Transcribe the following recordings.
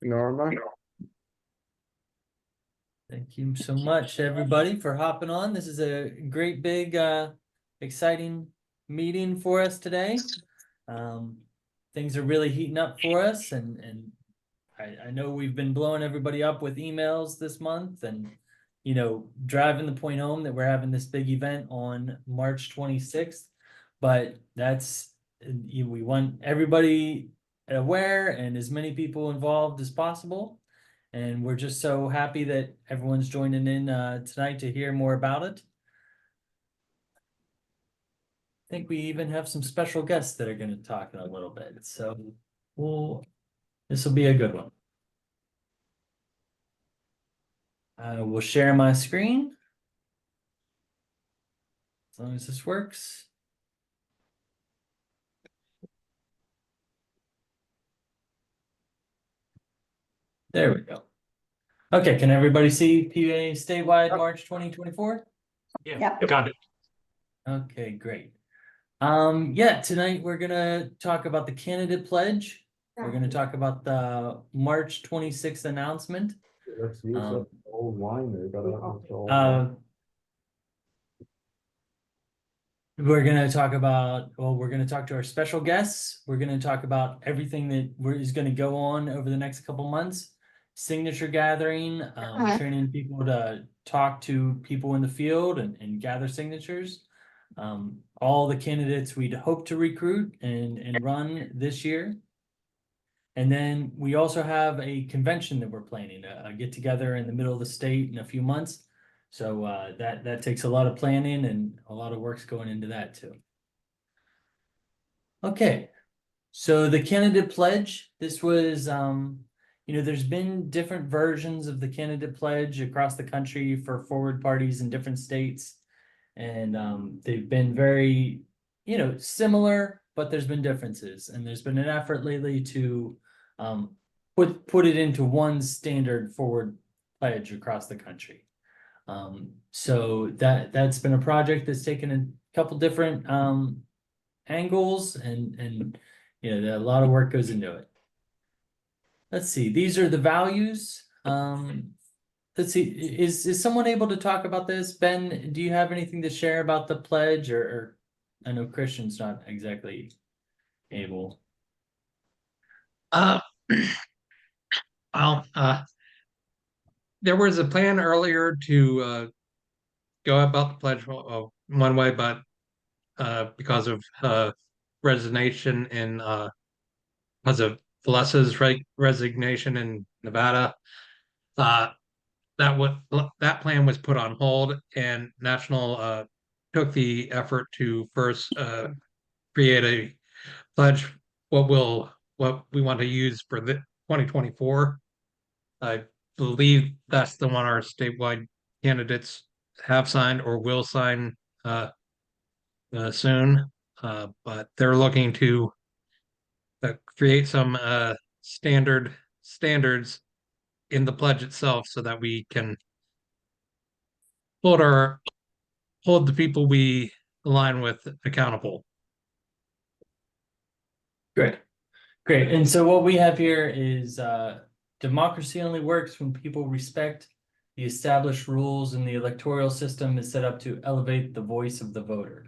Norma. Thank you so much, everybody, for hopping on. This is a great, big, exciting meeting for us today. Things are really heating up for us, and I know we've been blowing everybody up with emails this month, and driving the point home that we're having this big event on March 26th. But we want everybody aware and as many people involved as possible. And we're just so happy that everyone's joining in tonight to hear more about it. I think we even have some special guests that are going to talk in a little bit. So this will be a good one. I will share my screen. As long as this works. There we go. Okay, can everybody see PA statewide March 2024? Yeah, got it. Okay, great. Yeah, tonight we're gonna talk about the candidate pledge. We're gonna talk about the March 26th announcement. Let's use the old line there. We're gonna talk about, we're gonna talk to our special guests. We're gonna talk about everything that is gonna go on over the next couple months. Signature gathering, training people to talk to people in the field and gather signatures. All the candidates we'd hope to recruit and run this year. And then we also have a convention that we're planning, a get together in the middle of the state in a few months. So that takes a lot of planning and a lot of work's going into that too. Okay, so the candidate pledge, this was, there's been different versions of the candidate pledge across the country for forward parties in different states. And they've been very, similar, but there's been differences. And there's been an effort lately to put it into one standard forward pledge across the country. So that's been a project that's taken a couple different angles and a lot of work goes into it. Let's see, these are the values. Let's see, is someone able to talk about this? Ben, do you have anything to share about the pledge, or I know Christian's not exactly able. Well, there was a plan earlier to go about the pledge one way, but because of resignation in because of Valessa's resignation in Nevada, that plan was put on hold, and National took the effort to first create a pledge what we want to use for the 2024. I believe that's the one our statewide candidates have signed or will sign soon, but they're looking to create some standards in the pledge itself so that we can hold the people we align with accountable. Great. And so what we have here is democracy only works when people respect the established rules, and the electoral system is set up to elevate the voice of the voter.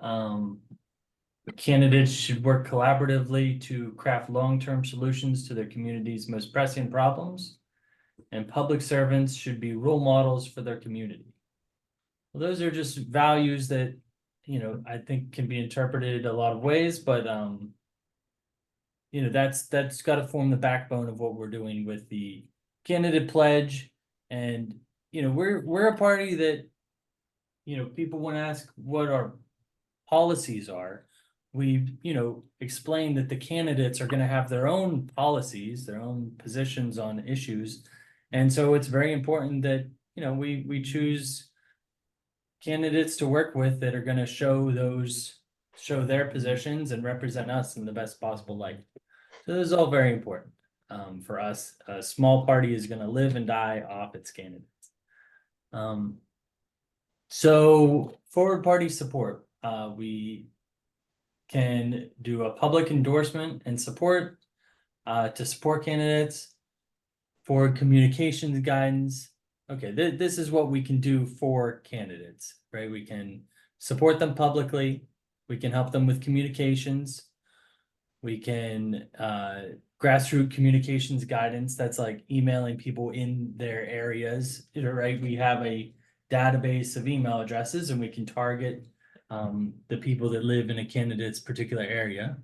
The candidates should work collaboratively to craft long-term solutions to their community's most pressing problems, and public servants should be role models for their community. Well, those are just values that, I think can be interpreted a lot of ways, but that's got to form the backbone of what we're doing with the candidate pledge. And we're a party that people want to ask what our policies are. We've explained that the candidates are going to have their own policies, their own positions on issues, and so it's very important that we choose candidates to work with that are going to show their positions and represent us in the best possible light. So this is all very important for us. A small party is going to live and die off its candidates. So forward party support. we can do a public endorsement and support to support candidates for communications guidance. Okay, this is what we can do for candidates, right? We can support them publicly. We can help them with communications. We can grassroots communications guidance. That's like emailing people in their areas, right? We have a database of email addresses and we can target the people that live in a candidate's particular area.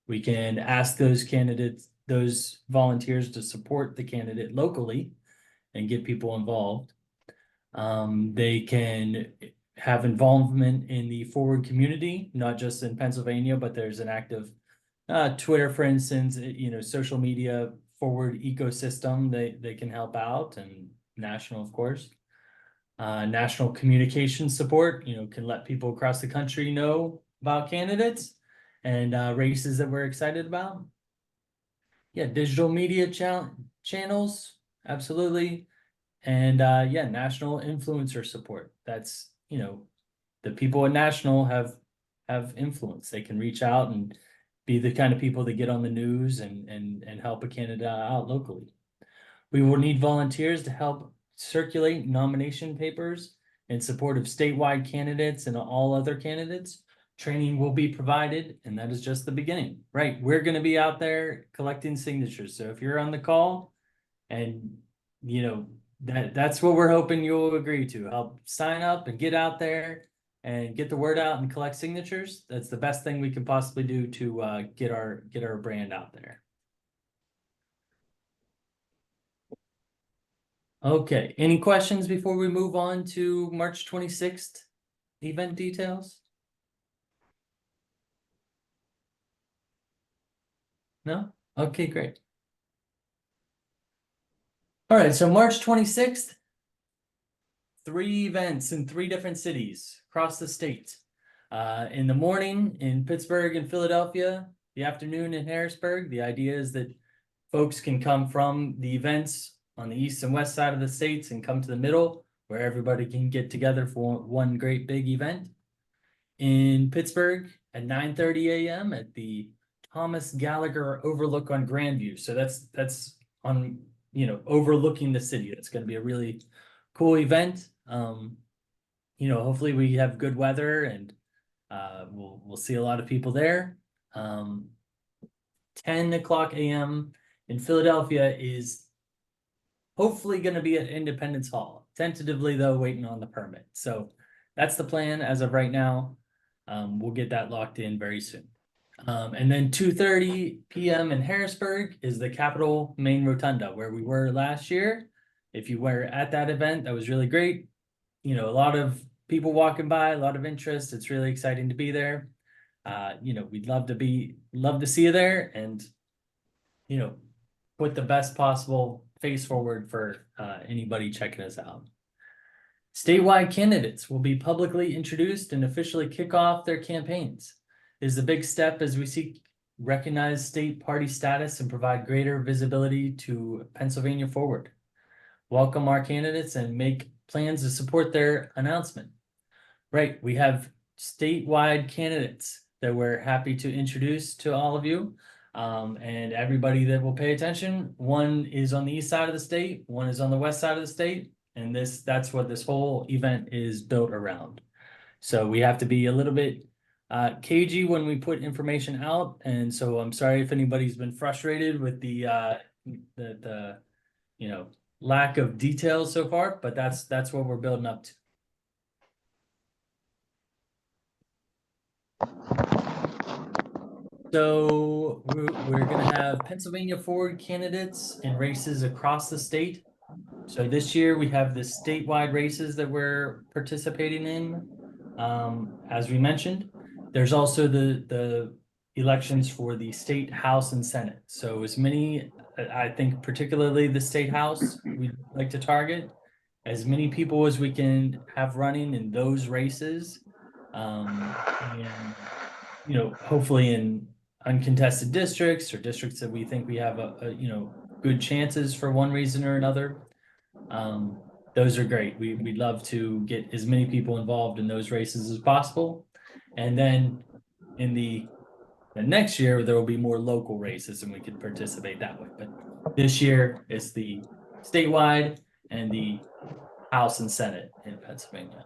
We can ask those candidates, those volunteers to support the candidate locally and get people involved. They can have involvement in the forward community, not just in Pennsylvania, but there's an active Twitter, for instance, social media forward ecosystem. They can help out, and national, of course. National communication support, can let people across the country know about candidates and races that we're excited about. Yeah, digital media channels, absolutely. And yeah, national influencer support. That's, the people at national have influence. They can reach out and be the kind of people that get on the news and help a candidate out locally. We will need volunteers to help circulate nomination papers in support of statewide candidates and all other candidates. Training will be provided, and that is just the beginning, right? We're going to be out there collecting signatures. So if you're on the call and, that's what we're hoping you'll agree to, help sign up and get out there and get the word out and collect signatures. That's the best thing we can possibly do to get our brand out there. Okay, any questions before we move on to March 26th event details? No? Okay, great. All right, so March 26th, 3 events in 3 different cities across the state. In the morning in Pittsburgh and Philadelphia, the afternoon in Harrisburg. The idea is that folks can come from the events on the east and west side of the states and come to the middle, where everybody can get together for one great big event. In Pittsburgh at 9:30 a.m. at the Thomas Gallagher Overlook on Grandview. So that's on, overlooking the city. That's going to be a really cool event. Hopefully we have good weather and we'll see a lot of people there. 10 o'clock a.m. in Philadelphia is hopefully going to be at Independence Hall. Tentatively, though, waiting on the permit. So that's the plan as of right now. We'll get that locked in very soon. And then 2:30 p.m. in Harrisburg is the Capitol main rotunda, where we were last year. If you were at that event, that was really great. A lot of people walking by, a lot of interest. It's really exciting to be there. We'd love to see you there and, put the best possible face forward for anybody checking us out. Statewide candidates will be publicly introduced and officially kick off their campaigns. It is a big step as we seek recognize state party status and provide greater visibility to Pennsylvania Forward. Welcome our candidates and make plans to support their announcement. Right, we have statewide candidates that we're happy to introduce to all of you. And everybody that will pay attention. One is on the east side of the state, one is on the west side of the state, and that's what this whole event is built around. So we have to be a little bit cagey when we put information out, and so I'm sorry if anybody's been frustrated with the lack of details so far, but that's what we're building up to. So we're going to have Pennsylvania Forward candidates in races across the state. So this year we have the statewide races that we're participating in. As we mentioned, there's also the elections for the state house and senate. So as many, I think particularly the state house, we'd like to target as many people as we can have running in those races. And, hopefully in uncontested districts or districts that we think we have a good chances for one reason or another. Those are great. We'd love to get as many people involved in those races as possible. And then in the next year, there will be more local races and we can participate that way. But this year it's the statewide and the House and Senate in Pennsylvania.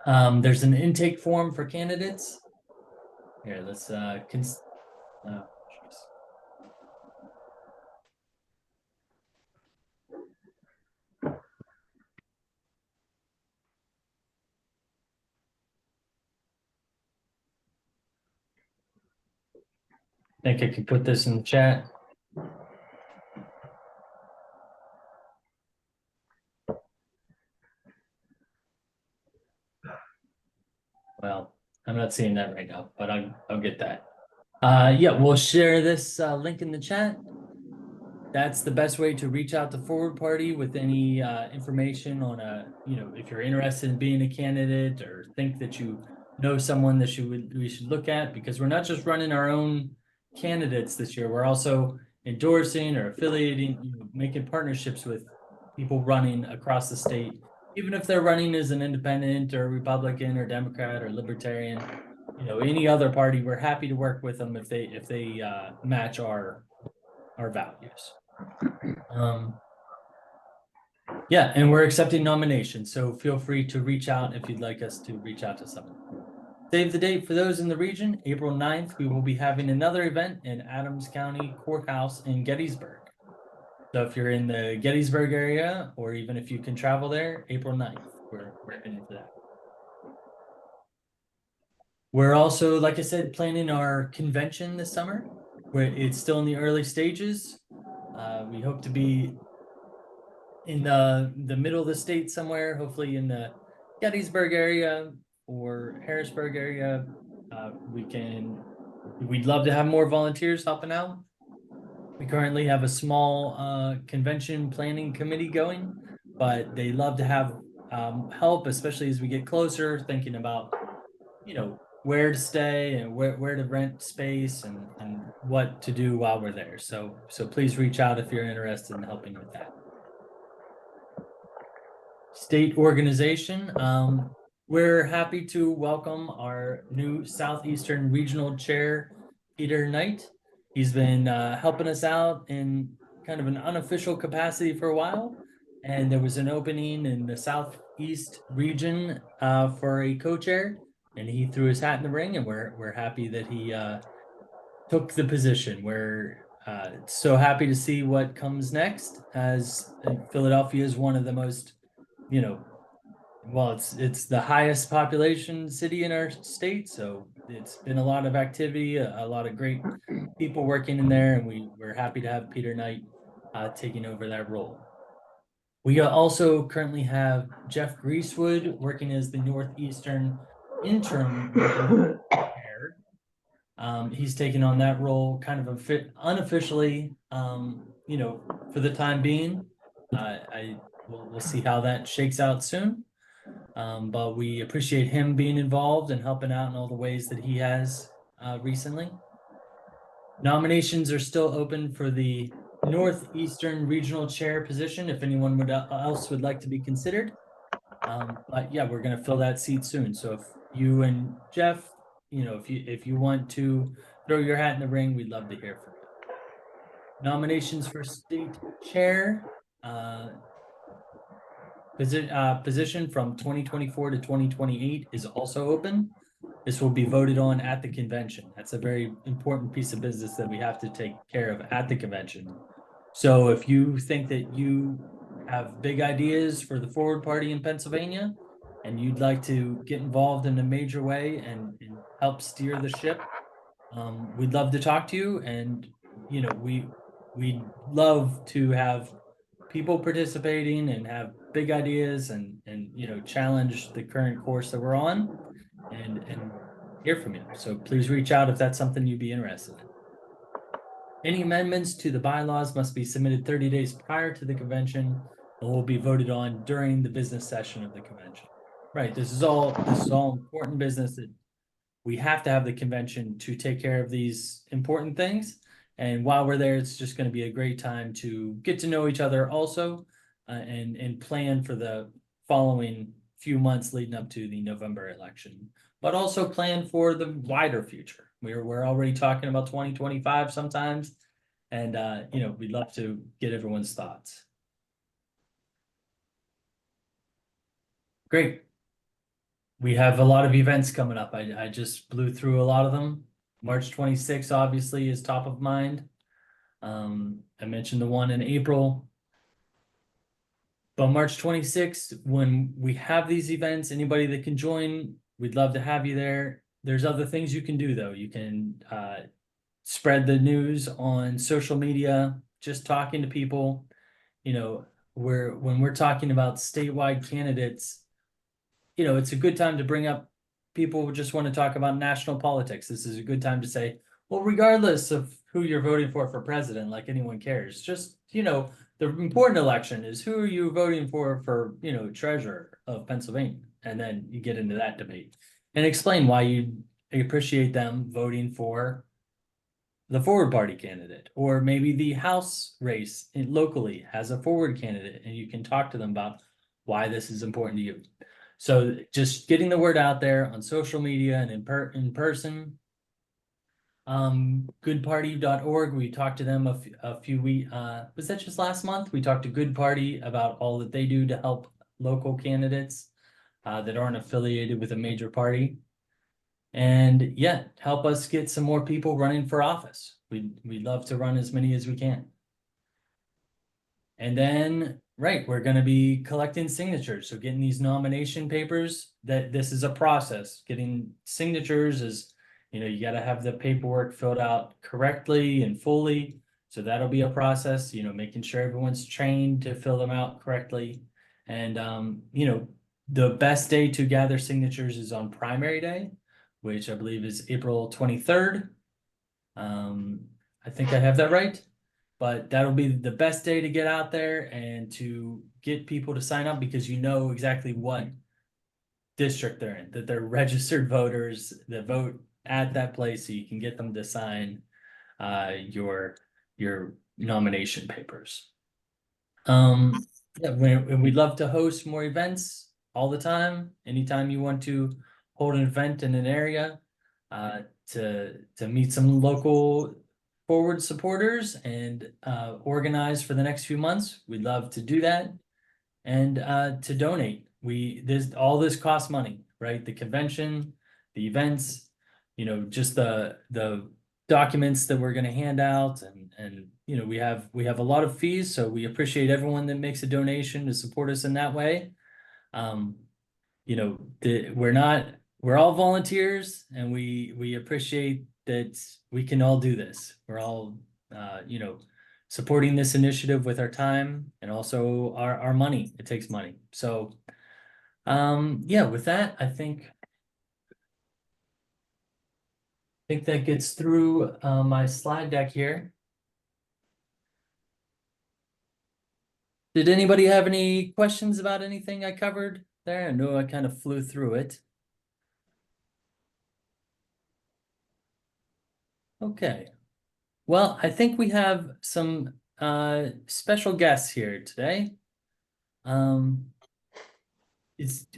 There's an intake form for candidates. Here, let's jeez. Think I can put this in the chat. Well, I'm not seeing that right now, but I'll get that. Yeah, we'll share this link in the chat. That's the best way to reach out to Forward Party with any information on if you're interested in being a candidate or think that you know someone that we should look at, because we're not just running our own candidates this year. We're also endorsing or affiliating, making partnerships with people running across the state, even if they're running as an independent or Republican or Democrat or Libertarian, any other party. We're happy to work with them if they match our values. Yeah, and we're accepting nominations, so feel free to reach out if you'd like us to reach out to someone. Save the date for those in the region. April 9th, we will be having another event in Adams County Courthouse in Gettysburg. So if you're in the Gettysburg area, or even if you can travel there, April 9th, we're in for that. We're also, like I said, planning our convention this summer, where it's still in the early stages. We hope to be in the middle of the state somewhere, hopefully in the Gettysburg area or Harrisburg area. We'd love to have more volunteers helping out. We currently have a small convention planning committee going, but they love to have help, especially as we get closer, thinking about, where to stay and where to rent space and what to do while we're there. So please reach out if you're interested in helping with that. State organization. We're happy to welcome our new Southeastern Regional Chair, Peter Knight. He's been helping us out in kind of an unofficial capacity for a while, and there was an opening in the Southeast region for a co-chair, and he threw his hat in the ring, and we're happy that he took the position. We're so happy to see what comes next, as Philadelphia is one of the most, well, it's the highest population city in our state, so it's been a lot of activity, a lot of great people working in there, and we're happy to have Peter Knight taking over that role. We also currently have Jeff Greasewood working as the Northeastern interim chair. He's taken on that role kind of unofficially, for the time being. We'll see how that shakes out soon. But we appreciate him being involved and helping out in all the ways that he has recently. Nominations are still open for the Northeastern Regional Chair position if anyone else would like to be considered. But yeah, we're going to fill that seat soon. So if you and Jeff, if you want to throw your hat in the ring, we'd love to hear from you. Nominations for state chair position from 2024 to 2028 is also open. This will be voted on at the convention. That's a very important piece of business that we have to take care of at the convention. So if you think that you have big ideas for the Forward Party in Pennsylvania and you'd like to get involved in a major way and help steer the ship, we'd love to talk to you. And we'd love to have people participating and have big ideas and challenge the current course that we're on and hear from you. So please reach out if that's something you'd be interested in. Any amendments to the bylaws must be submitted 30 days prior to the convention and will be voted on during the business session of the convention. Right, this is all important business that we have to have the convention to take care of these important things. And while we're there, it's just going to be a great time to get to know each other also and plan for the following few months leading up to the November election. but also plan for the wider future. We're already talking about 2025 sometimes. And you know, we'd love to get everyone's thoughts. Great. We have a lot of events coming up. I just blew through a lot of them. March 26th obviously is top of mind. I mentioned the one in April. But March 26th, when we have these events, anybody that can join, we'd love to have you there. There's other things you can do though. You can spread the news on social media, just talking to people. You know, when we're talking about statewide candidates, you know, it's a good time to bring up people who just want to talk about national politics. This is a good time to say, well, regardless of who you're voting for president, like anyone cares, just, you know, the important election is who are you voting for, you know, treasurer of Pennsylvania? And then you get into that debate and explain why you appreciate them voting for the forward party candidate, or maybe the House race locally has a forward candidate, and you can talk to them about why this is important to you. So just getting the word out there on social media and in person. Goodparty.org, we talked to them a few weeks, was that just last month? We talked to Good Party about all that they do to help local candidates that aren't affiliated with a major party. And yeah, help us get some more people running for office. We'd love to run as many as we can. And then, right, we're going to be collecting signatures. So getting these nomination papers, that this is a process. Getting signatures is, you know, you got to have the paperwork filled out correctly and fully. So that'll be a process, you know, making sure everyone's trained to fill them out correctly. And, you know, the best day to gather signatures is on primary day, which I believe is April 23rd. I think I have that right, but that'll be the best day to get out there and to get people to sign up, because you know exactly what district they're in, that they're registered voters that vote at that place, so you can get them to sign your nomination papers. Yeah, we'd love to host more events all the time. Anytime you want to hold an event in an area to meet some local forward supporters and organize for the next few months, we'd love to do that. And to donate, all this costs money, right? The convention, the events, you know, just the documents that we're going to hand out, and you know, we have a lot of fees, so we appreciate everyone that makes a donation to support us in that way. You know, we're all volunteers, and we appreciate that we can all do this. We're all you know, supporting this initiative with our time and also our money. It takes money. So yeah, with that, I think that gets through my slide deck here. Did anybody have any questions about anything I covered there? I know I kind of flew through it. Okay. Well, I think we have some special guests here today.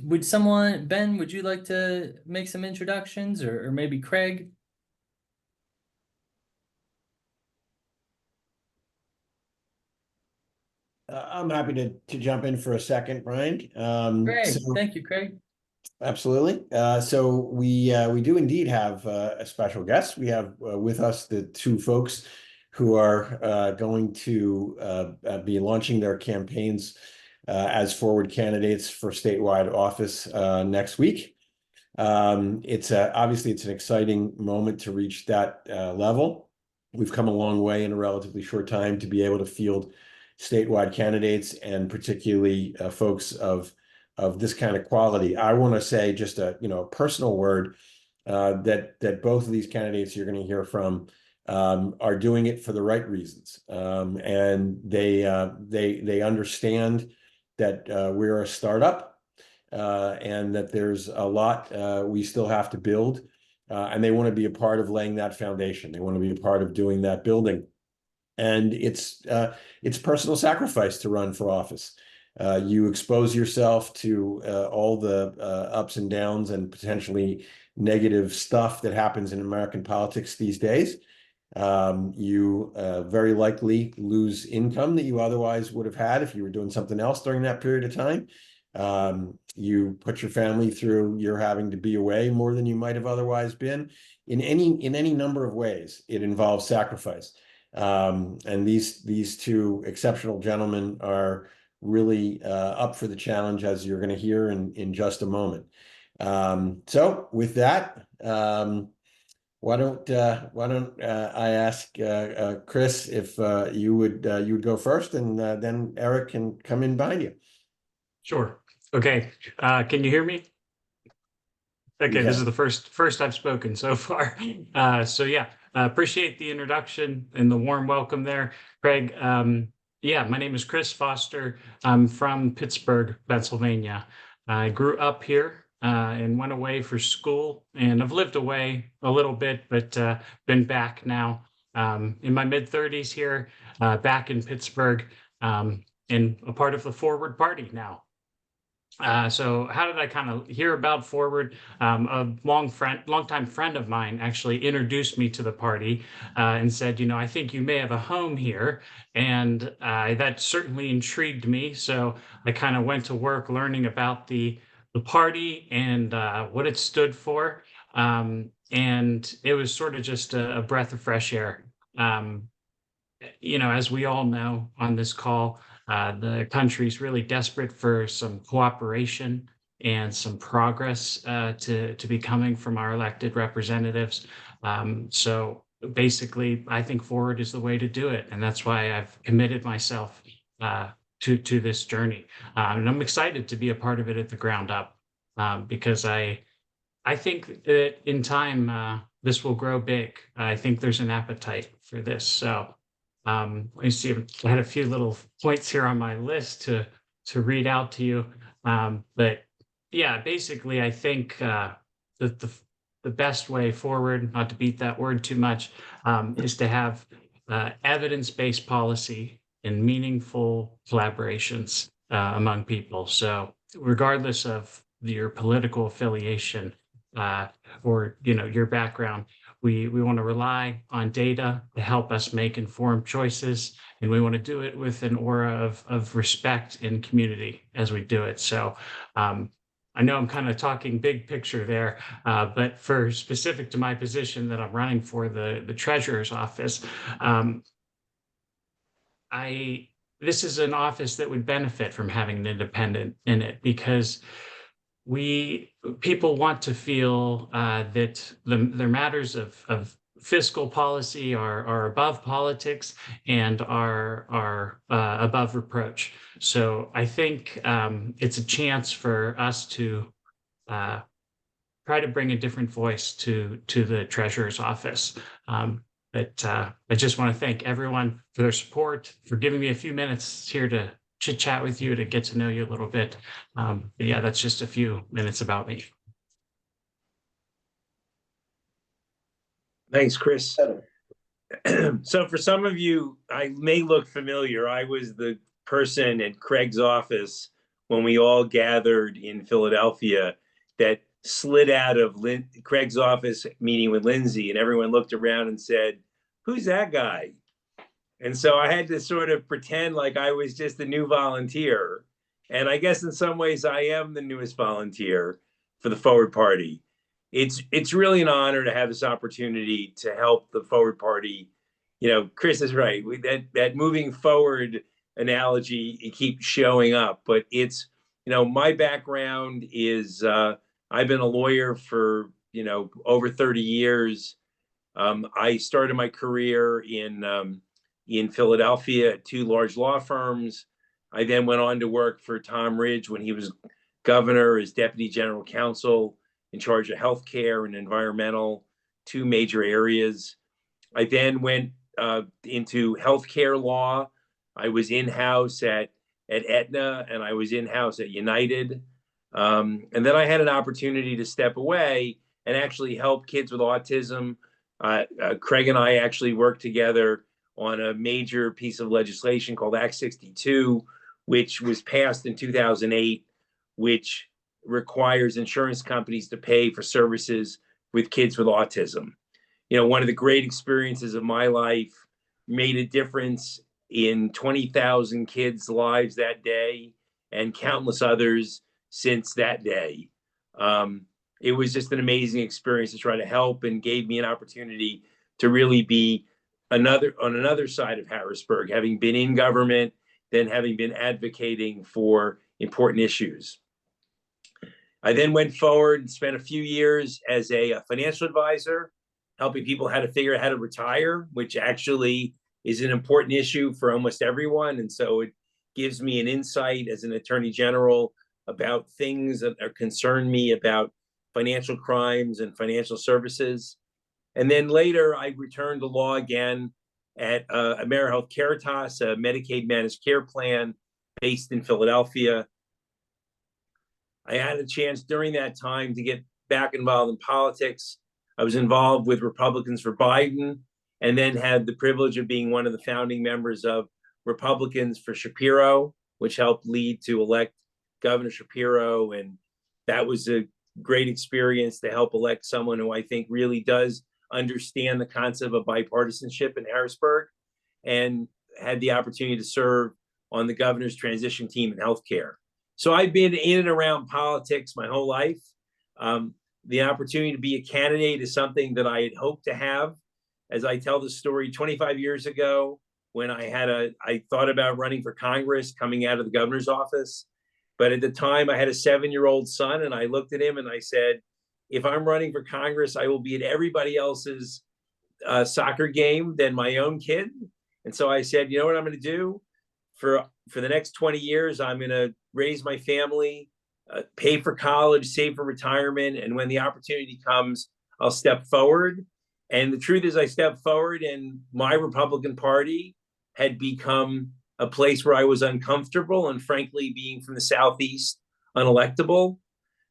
Would someone, Ben, would you like to make some introductions, or maybe Craig? I'm happy to jump in for a second, Brian. Great, thank you, Craig. Absolutely. So we do indeed have a special guest. We have with us the two folks who are going to be launching their campaigns as forward candidates for statewide office next week. Obviously it's an exciting moment to reach that level. We've come a long way in a relatively short time to be able to field statewide candidates, and particularly folks of this kind of quality. I want to say just a personal word that both of these candidates you're going to hear from are doing it for the right reasons, and they understand that we're a startup and that there's a lot we still have to build, and they want to be a part of laying that foundation. They want to be a part of doing that building. And it's personal sacrifice to run for office. You expose yourself to all the ups and downs and potentially negative stuff that happens in American politics these days. You very likely lose income that you otherwise would have had if you were doing something else during that period of time. You put your family through, you're having to be away more than you might have otherwise been. In any number of ways, it involves sacrifice. And these two exceptional gentlemen are really up for the challenge, as you're going to hear in just a moment. So with that, why don't I ask Chris if you would go first, and then Eric can come in behind you. Sure. Okay. Can you hear me? Okay, this is the first I've spoken so far. So yeah, appreciate the introduction and the warm welcome there, Craig. Yeah, my name is Chris Foster. I'm from Pittsburgh, Pennsylvania. I grew up here and went away for school, and I've lived away a little bit, but been back now in my mid-30s here, back in Pittsburgh, and a part of the Forward Party now. So how did I kind of hear about Forward? A longtime friend of mine actually introduced me to the party and said, you know, I think you may have a home here. And that certainly intrigued me. So I kind of went to work learning about the party and what it stood for. And it was sort of just a breath of fresh air. You know, as we all know on this call, the country's really desperate for some cooperation and some progress to be coming from our elected representatives. So basically, I think Forward is the way to do it, and that's why I've committed myself to this journey. And I'm excited to be a part of it at the ground up because I think that in time this will grow big. I think there's an appetite for this. So. I see I had a few little points here on my list to read out to you. But yeah, basically, I think that the best way forward, not to beat that word too much, is to have evidence-based policy and meaningful collaborations among people. So regardless of your political affiliation or your background, we want to rely on data to help us make informed choices, and we want to do it with an aura of respect and community as we do it. So I know I'm kind of talking big picture there, but for specific to my position that I'm running for the treasurer's office, this is an office that would benefit from having an independent in it, because people want to feel that their matters of fiscal policy are above politics and are above reproach. So I think it's a chance for us to try to bring a different voice to the treasurer's office. But I just want to thank everyone for their support, for giving me a few minutes here to chit chat with you, to get to know you a little bit. But yeah, that's just a few minutes about me. Thanks, Chris. So for some of you, I may look familiar. I was the person at Craig's office when we all gathered in Philadelphia that slid out of Craig's office meeting with Lindsay, and everyone looked around and said, "Who's that guy?" And so I had to sort of pretend like I was just the new volunteer. And I guess in some ways I am the newest volunteer for the Forward Party. It's really an honor to have this opportunity to help the Forward Party. You know, Chris is right. That moving forward analogy, it keeps showing up. But it's, my background is I've been a lawyer for, over 30 years. I started my career in Philadelphia at 2 large law firms. I then went on to work for Tom Ridge when he was governor as deputy general counsel in charge of healthcare and environmental, 2 major areas. I then went into healthcare law. I was in-house at Aetna, and I was in-house at United. And then I had an opportunity to step away and actually help kids with autism. Craig and I actually worked together on a major piece of legislation called Act 62, which was passed in 2008, which requires insurance companies to pay for services with kids with autism. You know, one of the great experiences of my life, made a difference in 20,000 kids' lives that day and countless others since that day. It was just an amazing experience to try to help, and gave me an opportunity to really be on another side of Harrisburg, having been in government, then having been advocating for important issues. I then went forward and spent a few years as a financial advisor, helping people how to figure out how to retire, which actually is an important issue for almost everyone. And so it gives me an insight as an attorney general about things that concern me about financial crimes and financial services. And then later I returned to law again at AmeriHealth Caritas, a Medicaid managed care plan based in Philadelphia. I had a chance during that time to get back involved in politics. I was involved with Republicans for Biden, and then had the privilege of being one of the founding members of Republicans for Shapiro, which helped lead to elect Governor Shapiro. And that was a great experience to help elect someone who I think really does understand the concept of bipartisanship in Harrisburg, and had the opportunity to serve on the governor's transition team in healthcare. So I've been in and around politics my whole life. The opportunity to be a candidate is something that I had hoped to have. As I tell the story, 25 years ago, when I thought about running for Congress coming out of the governor's office. But at the time I had a 7-year-old son, and I looked at him and I said, if I'm running for Congress, I will be at everybody else's soccer game than my own kid. And so I said, you know what I'm going to do? For the next 20 years, I'm going to raise my family, pay for college, save for retirement. And when the opportunity comes, I'll step forward. And the truth is I stepped forward, and my Republican Party had become a place where I was uncomfortable, and frankly, being from the Southeast, unelectable.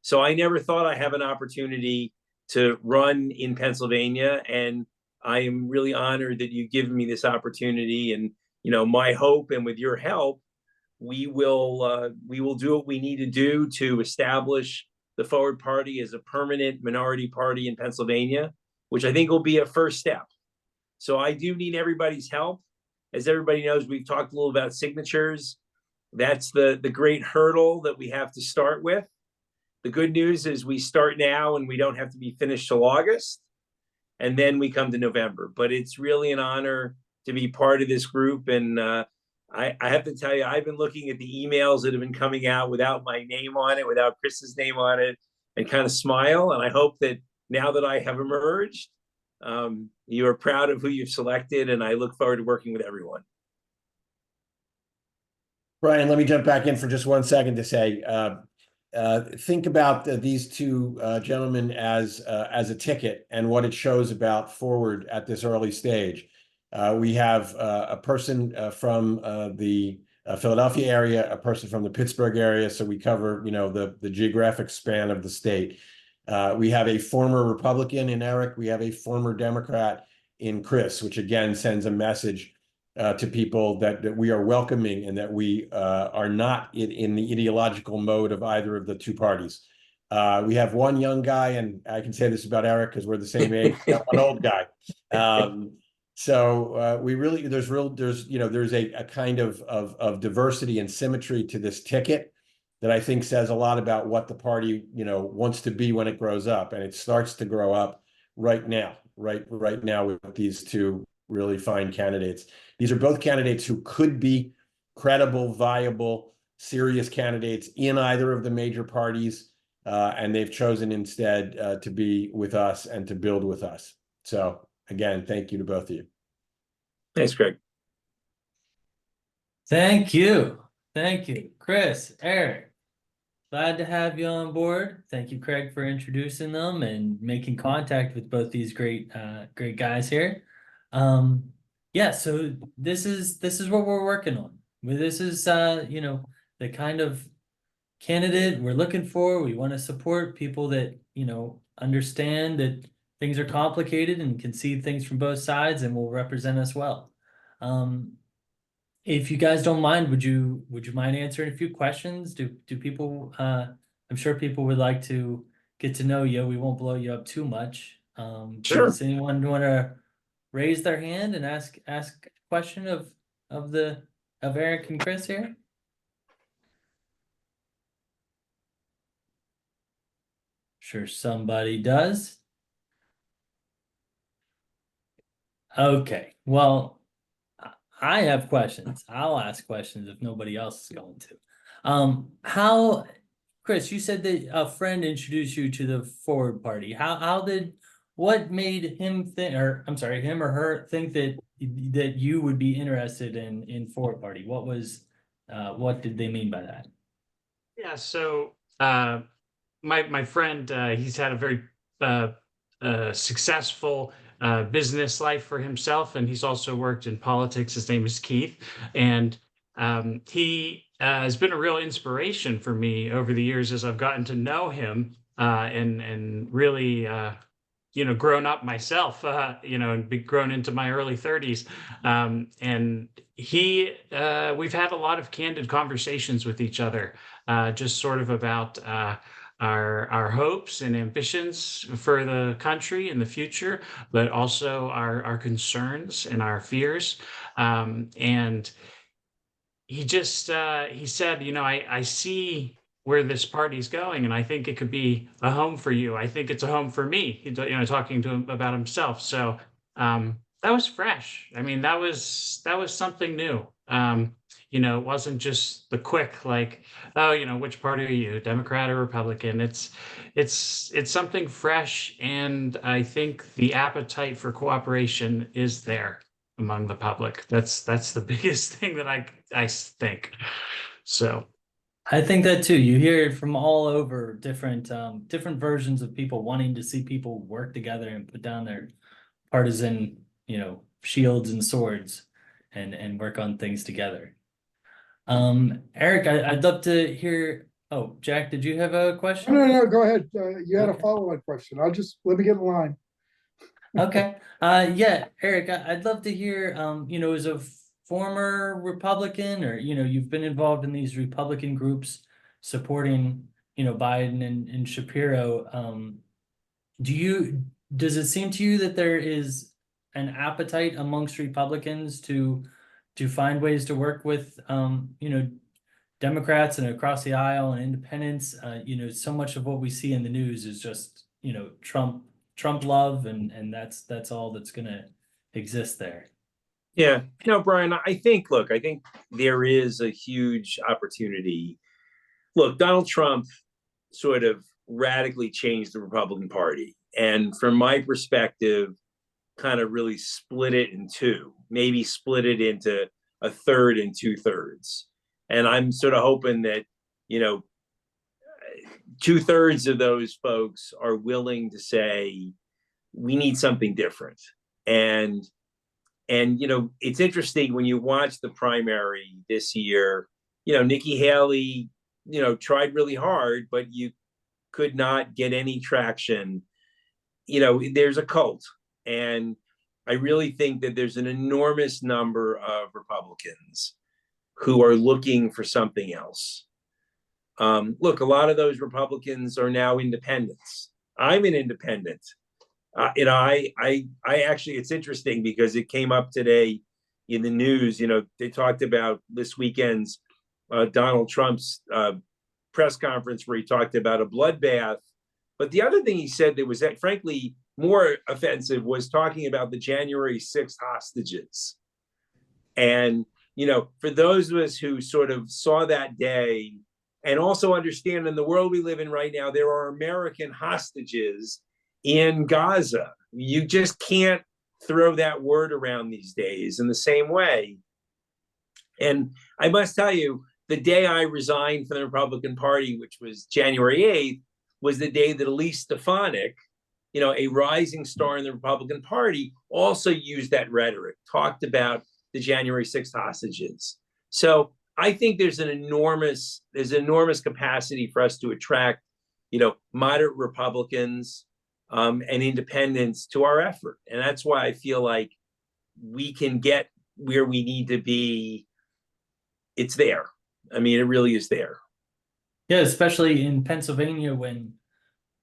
So I never thought I'd have an opportunity to run in Pennsylvania. And I am really honored that you've given me this opportunity. And, you know, my hope, and with your help, we will do what we need to do to establish the Forward Party as a permanent minority party in Pennsylvania, which I think will be a first step. So I do need everybody's help. As everybody knows, we've talked a little about signatures. That's the great hurdle that we have to start with. The good news is we start now and we don't have to be finished till August. And then we come to November. But it's really an honor to be part of this group. And I have to tell you, I've been looking at the emails that have been coming out without my name on it, without Chris's name on it, and kind of smile. And I hope that now that I have emerged, you are proud of who you've selected, and I look forward to working with everyone. Brian, let me jump back in for just 1 second to say, think about these two gentlemen as a ticket and what it shows about Forward at this early stage. We have a person from the Philadelphia area, a person from the Pittsburgh area, so we cover, you know, the geographic span of the state. We have a former Republican in Eric. We have a former Democrat in Chris, which again sends a message to people that we are welcoming, and that we are not in the ideological mode of either of the two parties. We have one young guy, and I can say this about Eric because we're the same age, one old guy. So we really, there's a kind of diversity and symmetry to this ticket that I think says a lot about what the party, you know, wants to be when it grows up, and it starts to grow up right now with these two really fine candidates. These are both candidates who could be credible, viable, serious candidates in either of the major parties, and they've chosen instead to be with us and to build with us. So again, thank you to both of you. Thanks, Craig. Thank you. Thank you, Chris, Eric. Glad to have you on board. Thank you, Craig, for introducing them and making contact with both these great guys here. Yeah, so this is what we're working on. This is you know, the kind of candidate we're looking for. We want to support people that, you know, understand that things are complicated and can see things from both sides and will represent us well. If you guys don't mind, would you mind answering a few questions? Do people I'm sure people would like to get to know you. We won't blow you up too much. Sure. Does anyone want to raise their hand and ask a question of Eric and Chris here? Sure somebody does. Okay, well, I have questions. I'll ask questions if nobody else is going to. How, Chris, you said that a friend introduced you to the Forward Party. What made him think, or I'm sorry, him or her think that you would be interested in Forward Party? What did they mean by that? Yeah, so my friend, he's had a very successful business life for himself, and he's also worked in politics. His name is Keith, and he has been a real inspiration for me over the years as I've gotten to know him and really grown up myself, and be grown into my early 30s. And we've had a lot of candid conversations with each other, just sort of about our hopes and ambitions for the country in the future, but also our concerns and our fears. And he just he said, I see where this party's going, and I think it could be a home for you. I think it's a home for me. Talking to him about himself. So that was fresh. I mean, that was something new. It wasn't just the quick like, oh, which party are you, Democrat or Republican? It's something fresh, and I think the appetite for cooperation is there among the public. That's the biggest thing that I think. So I think that too. You hear it from all over, different versions of people wanting to see people work together and put down their partisan, shields and swords and work on things together. Eric, I'd love to hear. Oh, Jack, did you have a question? No, go ahead. You had a Okay. follow-on question. Let me get in line. Okay. Yeah, Eric, I'd love to hear, as a former Republican, or, you've been involved in these Republican groups supporting, Biden and Shapiro. Does it seem to you that there is an appetite amongst Republicans to find ways to work with, Democrats and across the aisle and independents? So much of what we see in the news is just, Trump love, and that's all that's gonna exist there. Yeah, Brian, I think there is a huge opportunity. Look, Donald Trump sort of radically changed the Republican Party, and from my perspective, kind of really split it in two, maybe split it into a third and 2/3. And I'm sort of hoping that, 2/3 of those folks are willing to say, we need something different. And it's interesting when you watch the primary this year, Nikki Haley, tried really hard, but you could not get any traction. There's a cult. And I really think that there's an enormous number of Republicans who are looking for something else. Look, a lot of those Republicans are now independents. I'm an independent. I actually, it's interesting because it came up today in the news. They talked about this weekend's Donald Trump's press conference where he talked about a bloodbath. But the other thing he said that was frankly more offensive was talking about the January 6th hostages. And, for those of us who sort of saw that day and also understand in the world we live in right now, there are American hostages in Gaza. You just can't throw that word around these days in the same way. And I must tell you, the day I resigned from the Republican Party, which was January 8th, was the day that Elise Stefanik, a rising star in the Republican Party, also used that rhetoric, talked about the January 6th hostages. So I think there's enormous capacity for us to attract, moderate Republicans and independents to our effort. And that's why I feel like we can get where we need to be it's there. I mean, it really is there. Yeah, especially in Pennsylvania when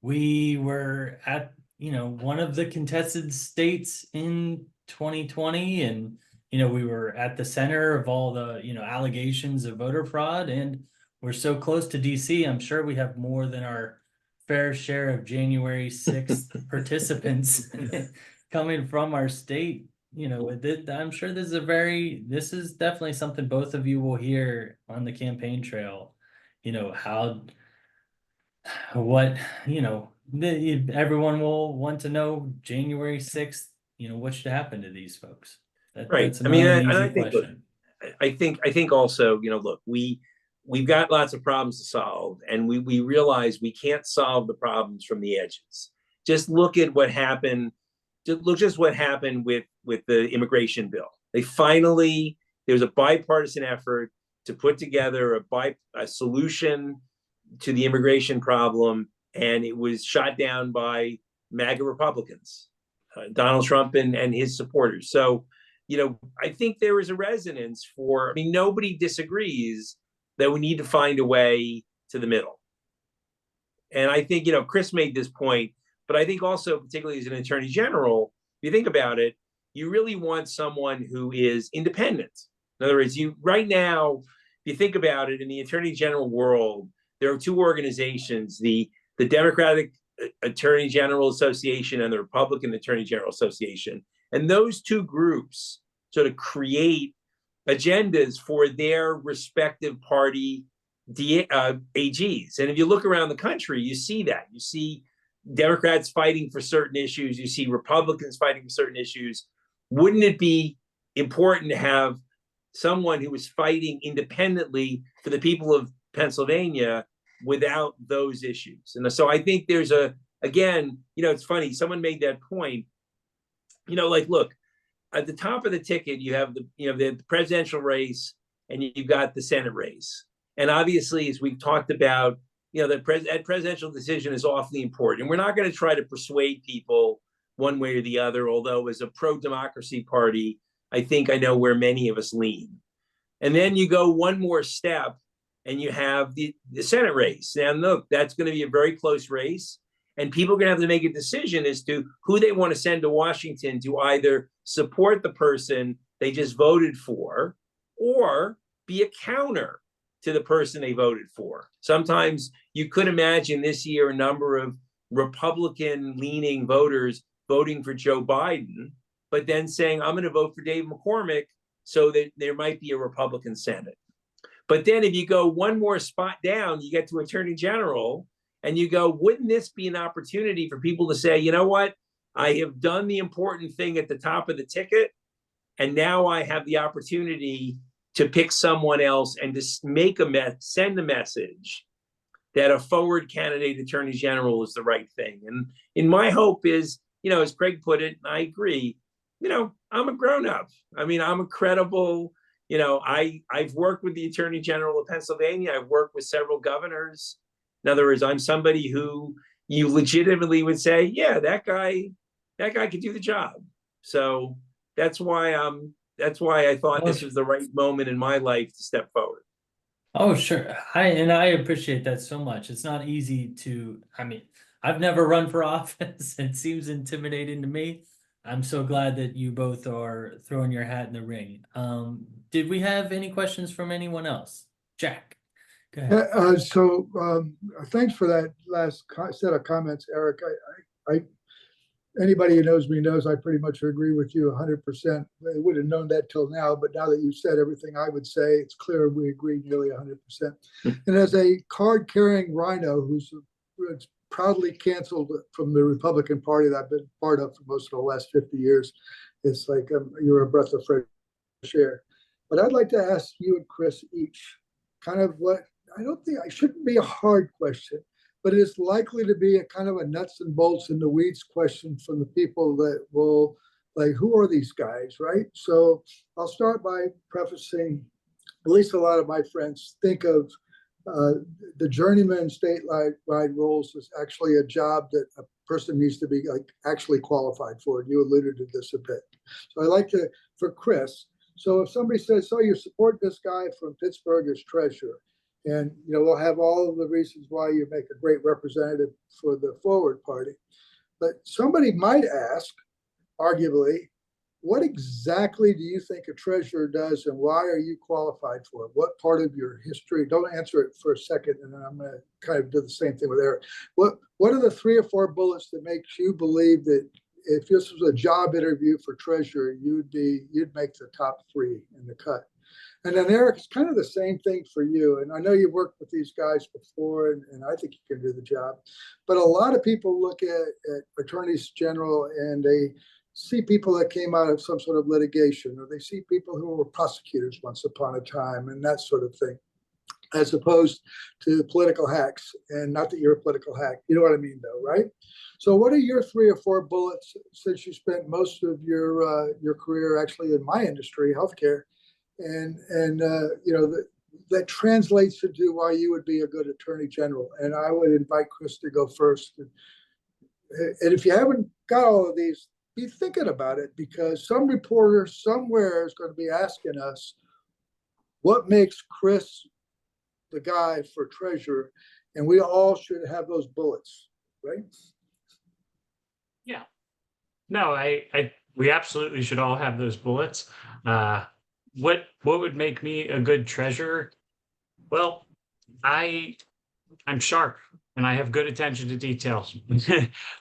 we were at, one of the contested states in 2020, and we were at the center of all the, allegations of voter fraud, and we're so close to DC. I'm sure we have more than our fair share of January 6th participants coming from our state. I'm sure this is definitely something both of you will hear on the campaign trail. Everyone will want to know January 6th, what should happen to these folks. Right. That's I mean, not and an I easy think, look, question. I think also, look, we've got lots of problems to solve, and we realize we can't solve the problems from the edges. Just look at what happened. Just what happened with the immigration bill. There was a bipartisan effort to put together a solution to the immigration problem, and it was shot down by MAGA Republicans, Donald Trump and his supporters. So, I think there is a resonance for, nobody disagrees that we need to find a way to the middle. And I think, Chris made this point, but I think also, particularly as an attorney general, if you think about it, you really want someone who is independent. In other words, right now, if you think about it, in the attorney general world, there are two organizations, the Democratic Attorney General Association and the Republican Attorney General Association. And those two groups sort of create agendas for their respective party AGs. And if you look around the country, you see that. You see Democrats fighting for certain issues. You see Republicans fighting for certain issues. Wouldn't it be important to have someone who is fighting independently for the people of Pennsylvania without those issues? And so I think there's again, it's funny, someone made that point, look, at the top of the ticket, you have the presidential race and you've got the Senate race. And obviously, as we've talked about, that presidential decision is awfully important. And we're not going to try to persuade people one way or the other, although as a pro-democracy party, I think I know where many of us lean. And then you go one more step and you have the Senate race. Now, look, that's going to be a very close race. And people are going to have to make a decision as to who they want to send to Washington to either support the person they just voted for or be a counter to the person they voted for. Sometimes you could imagine this year a number of Republican-leaning voters voting for Joe Biden, but then saying, I'm going to vote for Dave McCormick so that there might be a Republican Senate. But then if you go one more spot down, you get to Attorney General, and you go, wouldn't this be an opportunity for people to say, you know what? I have done the important thing at the top of the ticket, and now I have the opportunity to pick someone else and to send a message that a forward candidate attorney general is the right thing. And in my hope is, as Craig put it, and I agree, I'm a grown-up. I'm a credible, I've worked with the Attorney General of Pennsylvania. I've worked with several governors. In other words, I'm somebody who you legitimately would say, yeah, that guy could do the job. So that's why I thought this was the right moment in my life to step forward. Oh, sure. I appreciate that so much. It's not easy I've never run for office. It seems intimidating to me. I'm so glad that you both are throwing your hat in the ring. Did we have any questions from anyone else? Jack, go ahead. Thanks for that last set of comments, Eric. Anybody who knows me knows I pretty much agree with you 100%. I would have known that till now, but now that you've said everything I would say, it's clear we agree nearly 100%. And as a card-carrying rhino who's proudly canceled from the Republican Party that I've been part of for most of the last 50 years, it's like you're a breath of fresh air. But I'd like to ask you and Chris each kind of what, I don't think it shouldn't be a hard question, but it is likely to be a kind of a nuts and bolts in the weeds question from the people that will, like, who are these guys, right? So I'll start by prefacing, at least a lot of my friends think of the journeyman statewide roles as actually a job that a person needs to be actually qualified for. You alluded to this a bit. So I like to, for Chris, So if somebody says, so you support this guy from Pittsburgh as treasurer, and, you know, we'll have all of the reasons why you make a great representative for the Forward Party. But somebody might ask, arguably, what exactly do you think a treasurer does and why are you qualified for it? What part of your history? Don't answer it for a second, and then I'm going to kind of do the same thing with Eric. What are the 3 or 4 bullets that makes you believe that if this was a job interview for treasurer, you'd make the top 3 in the cut? And then Eric, it's kind of the same thing for you. And I know you've worked with these guys before, and I think you can do the job. But a lot of people look at attorneys general and they see people that came out of some sort of litigation, or they see people who were prosecutors once upon a time and that sort of thing, as opposed to political hacks. And not that you're a political hack, you know what I mean though, right? So what are your 3 or 4 bullets, since you spent most of your career actually in my industry, healthcare, and you know, that translates into why you would be a good attorney general? And I would invite Chris to go first. And if you haven't got all of these, be thinking about it, because some reporter somewhere is going to be asking us what makes Chris the guy for treasurer, and we all should have those bullets, right? Yeah. No, we absolutely should all have those bullets. What would make me a good treasurer? Well, I'm sharp and I have good attention to details.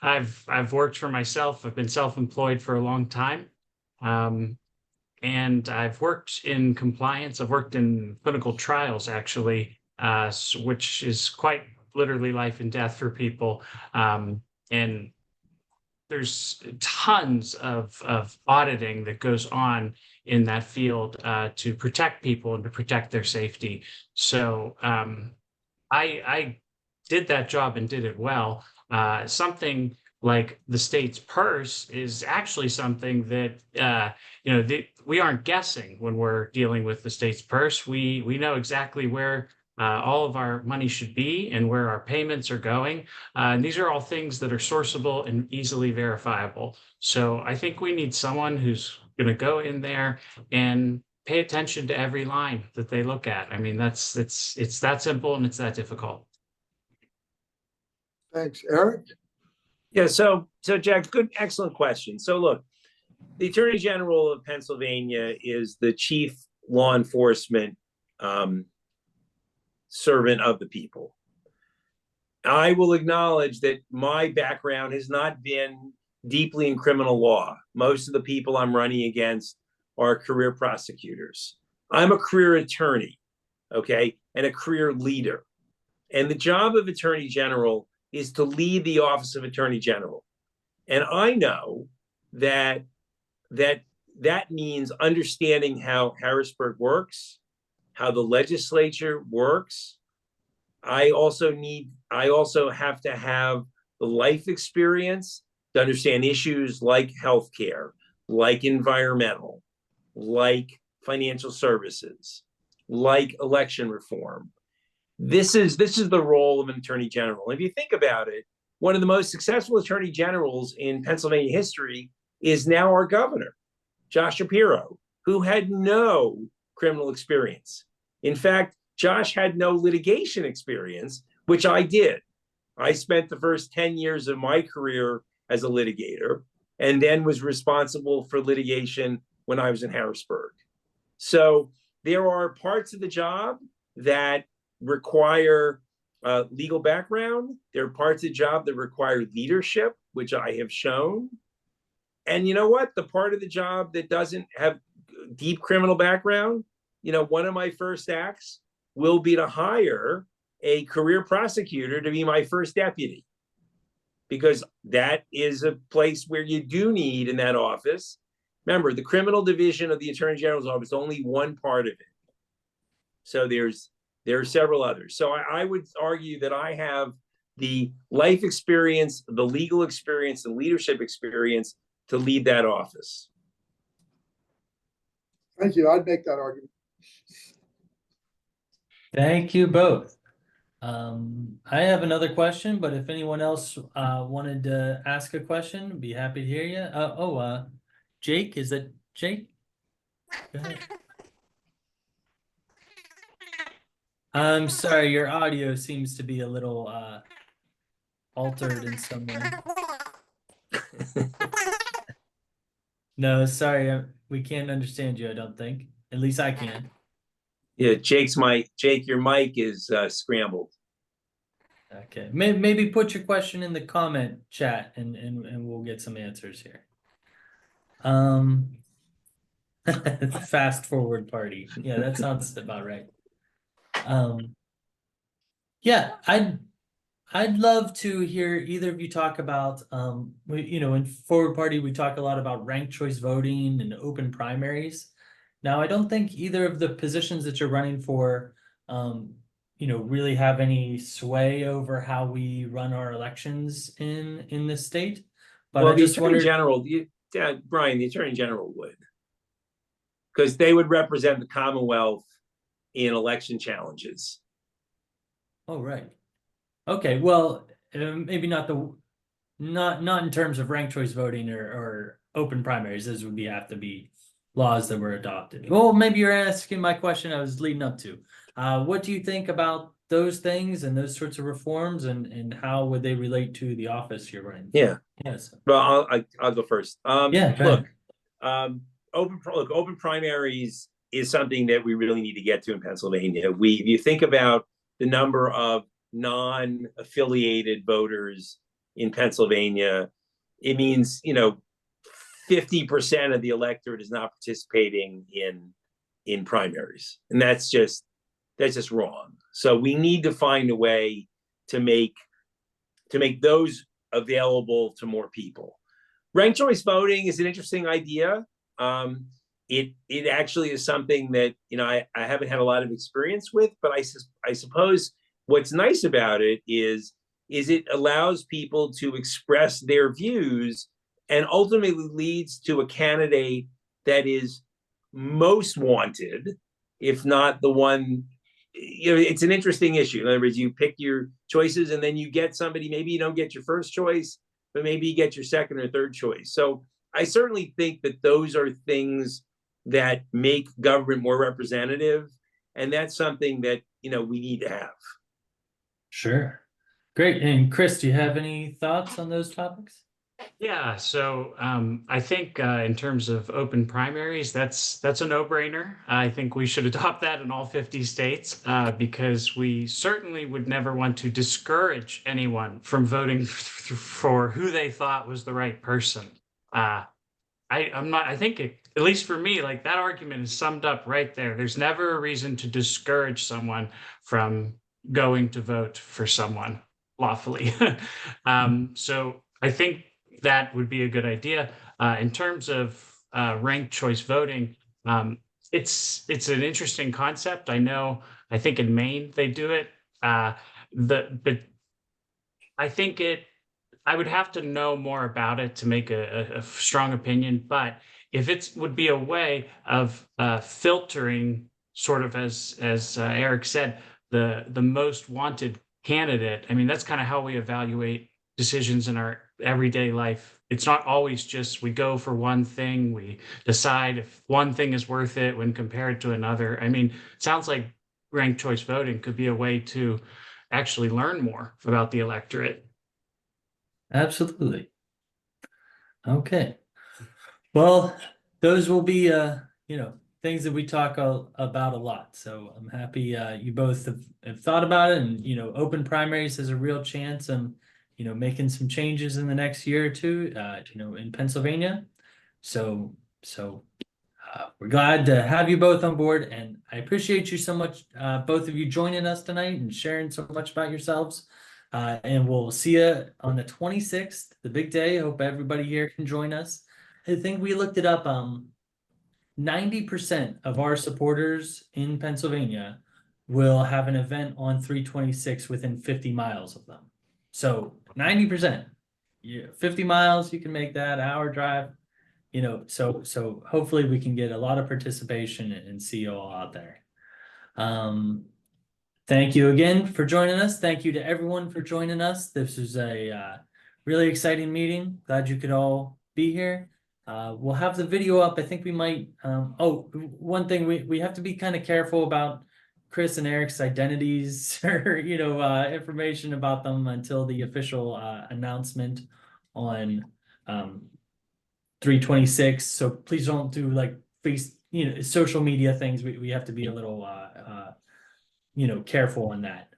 I've worked for myself. I've been self-employed for a long time. And I've worked in compliance. I've worked in clinical trials, actually, which is quite literally life and death for people. And there's tons of auditing that goes on in that field to protect people and to protect their safety. So I did that job and did it well. Something like the state's purse is actually something that we aren't guessing when we're dealing with the state's purse. We know exactly where all of our money should be and where our payments are going. And these are all things that are sourceable and easily verifiable. So I think we need someone who's going to go in there and pay attention to every line that they look at. I mean, it's that simple and it's that difficult. Thanks, Eric. Yeah, so Jack, excellent question. So look, the Attorney General of Pennsylvania is the chief law enforcement servant of the people. I will acknowledge that my background has not been deeply in criminal law. Most of the people I'm running against are career prosecutors. I'm a career attorney, okay, and a career leader. And the job of Attorney General is to lead the Office of Attorney General. And I know that means understanding how Harrisburg works, how the legislature works. I also have to have the life experience to understand issues like healthcare, like environmental, like financial services, like election reform. This is the role of an attorney general. If you think about it, one of the most successful attorney generals in Pennsylvania history is now our governor, Josh Shapiro, who had no criminal experience. In fact, Josh had no litigation experience, which I did. I spent the first 10 years of my career as a litigator and then was responsible for litigation when I was in Harrisburg. So there are parts of the job that require legal background. There are parts of the job that require leadership, which I have shown. And you know what? The part of the job that doesn't have deep criminal background, one of my first acts will be to hire a career prosecutor to be my first deputy, because that is a place where you do need in that office. Remember, the criminal division of the Attorney General's office is only one part of it. So there are several others. So I would argue that I have the life experience, the legal experience, the leadership experience to lead that office. Thank you. I'd make that argument. Thank you both. I have another question, but if anyone else wanted to ask a question, be happy to hear you. Jake, is it Jake? Go ahead. I'm sorry, your audio seems to be a little altered in some way. No, sorry, we can't understand you, I don't think. At least I can. Yeah, Jake, your mic is scrambled. Okay, maybe put your question in the comment chat and we'll get some answers here. Fast forward party. Yeah, that sounds about right. Yeah, I'd love to hear either of you talk about in forward party we talk a lot about ranked choice voting and open primaries. Now I don't think either of the positions that you're running for really have any sway over how we run our elections in this state. But Well, I the just Attorney wondered, General, Brian, the Attorney General would. Because they would represent the Commonwealth in election challenges. oh right. Okay, well, maybe not in terms of ranked choice voting or open primaries. Those would have to be laws that were adopted. Well, maybe you're asking my question I was leading up to. What do you think about those things and those sorts of reforms, and how would they relate to the office you're running? Yeah. Yes. Well, I'll go first. Yeah, go ahead. Open primaries is something that we really need to get to in Pennsylvania. If you think about the number of non-affiliated voters in Pennsylvania, it means 50% of the electorate is not participating in primaries, and that's just wrong. So we need to find a way to make those available to more people. Ranked choice voting is an interesting idea. It actually is something that I haven't had a lot of experience with, but I suppose what's nice about it is it allows people to express their views and ultimately leads to a candidate that is most wanted, if not the one. It's an interesting issue. In other words, you pick your choices and then you get somebody, maybe you don't get your first choice, but maybe you get your second or third choice. So I certainly think that those are things that make government more representative. And that's something that, we need to have. Sure. Great. And Chris, do you have any thoughts on those topics? Yeah, so I think in terms of open primaries, that's a no-brainer. I think we should adopt that in all 50 states because we certainly would never want to discourage anyone from voting for who they thought was the right person. I think at least for me, like that argument is summed up right there. There's never a reason to discourage someone from going to vote for someone lawfully. So I think that would be a good idea. In terms of ranked choice voting, it's an interesting concept. I think in Maine they do it. But I think I would have to know more about it to make a strong opinion. But if it would be a way of filtering, sort of as Eric said, the most wanted candidate. I mean, that's kind of how we evaluate decisions in our everyday life. It's not always just we go for one thing, we decide if one thing is worth it when compared to another. I mean, it sounds like ranked choice voting could be a way to actually learn more about the electorate. Absolutely. Okay. Well, those will be things that we talk about a lot. So I'm happy you both have thought about it, and open primaries has a real chance and making some changes in the next year or two, in Pennsylvania. So we're glad to have you both on board, and I appreciate you so much, both of you joining us tonight and sharing so much about yourselves. And we'll see you on the 26th, the big day. I hope everybody here can join us. I think we looked it up. 90% of our supporters in Pennsylvania will have an event on 326 within 50 miles of them. So 90%, 50 miles, you can make that hour drive, so hopefully we can get a lot of participation and see you all out there. Thank you again for joining us. Thank you to everyone for joining us. This was a really exciting meeting. Glad you could all be here. We'll have the video up. I think we might, one thing we have to be kind of careful about Chris and Eric's identities or, information about them until the official, announcement on, 3/26. So please don't do like social media things. We have to be a little, careful on that.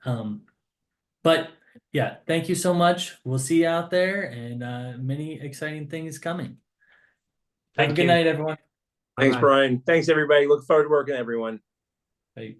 But yeah, thank you so much. We'll see you out there, and many exciting things coming. Have a Thank good you. night, everyone. Thanks, Bye-bye. Brian. Thanks, everybody. Look forward to working with everyone. Bye.